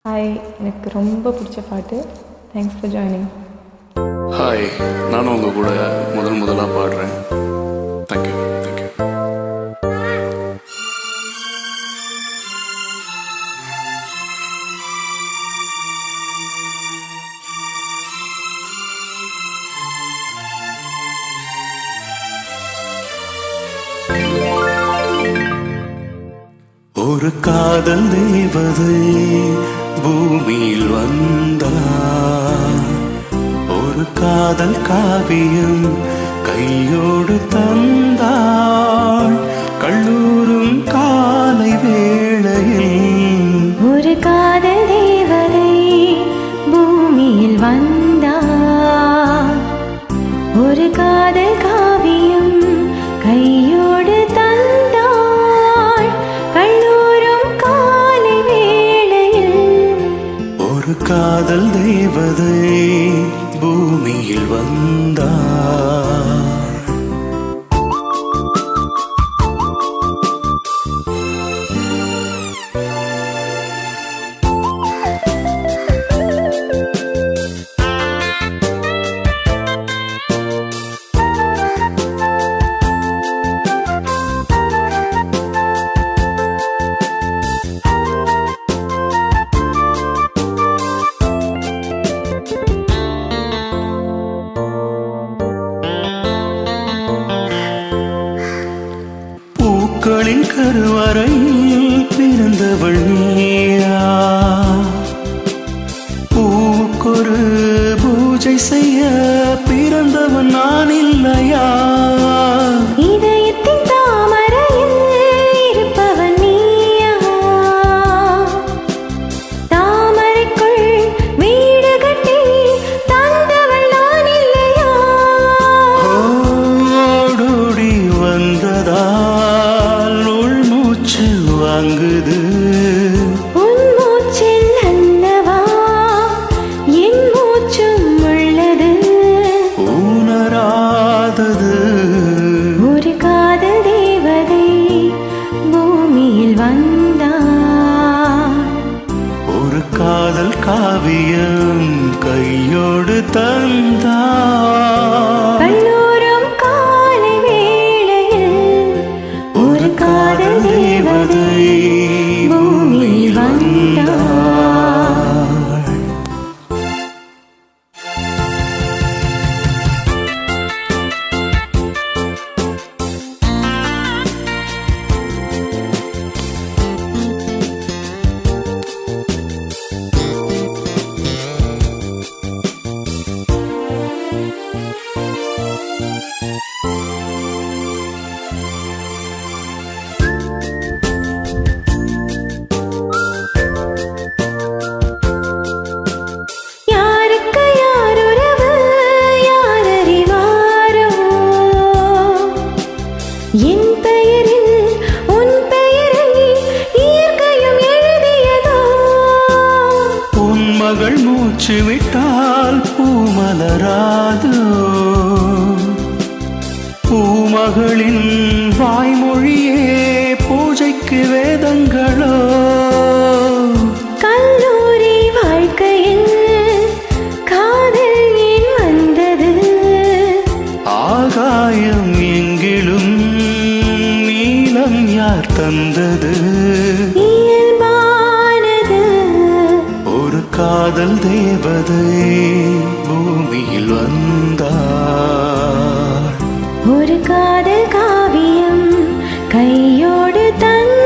Hi, எனக்கு ரொம்ப பிடிச்ச பாட்டு. Thanks for joining. ஹாய், நானும் உங்கள் கூட முதலாக பாடுறேன். Thank you thank you. ஒரு காதல் தேவதை பூமியில் வந்தார். ஒரு காதல் காவியம் கையோடு தந்தாள். கல்லூரும் காலை வேளையில் ஒரு காதல் தேவதை பூமியில் வந்தார். ஒரு காதல் காவியம் கையோடு தந்தாள். கல்லூரும் காலை வேளையில் ஒரு காதல் தேவதை பூமியில் வந்தார். பூக்களின் கருவறையில் பிறந்தவள் நீயா? பூவுக்கொரு பூஜை செய்ய பிறந்தவன் நான் இல்லையா? இதயத்தின் தாமரையில் இருப்பவன் நீயா? தாமரைக்குள் வீடு கட்டி தந்தவள் நான் இல்லையா? ஓடோடி வந்ததால் உள்மூச்சு வாங்குது. உன் மூச்சில் அல்லவா என் மூச்சும் உள்ளது. உணராதது ஒரு காதல் தேவதை பூமியில் வந்தார். ஒரு காதல் காவியம் கையோடு தந்தார். கல்லூரும் காலை வேளையில் ஒரு காதல் தேவதை பூமியில் வந்தார். யாருக்கு யார் உறவு யார் அறிவாரோ? என் பெயரில் உன் பெயரை இயற்கையும் எழுதியதோ? உன் மகள் மூச்சு விட்டால் பூமலராதோ? பூமகளின் வாய்மொழியே பூஜைக்கு வேதங்களோ? கல்லூரி வாழ்க்கையில் காதல் ஏன் வந்தது? ஆகாயம் எங்கிலும் நீலம் யார் தந்தது? இயல்பானது ஒரு காதல் தேவதை பூமியில் வந்தார். ஒரு காதல் காவியம் கையோடு தந்தாள்.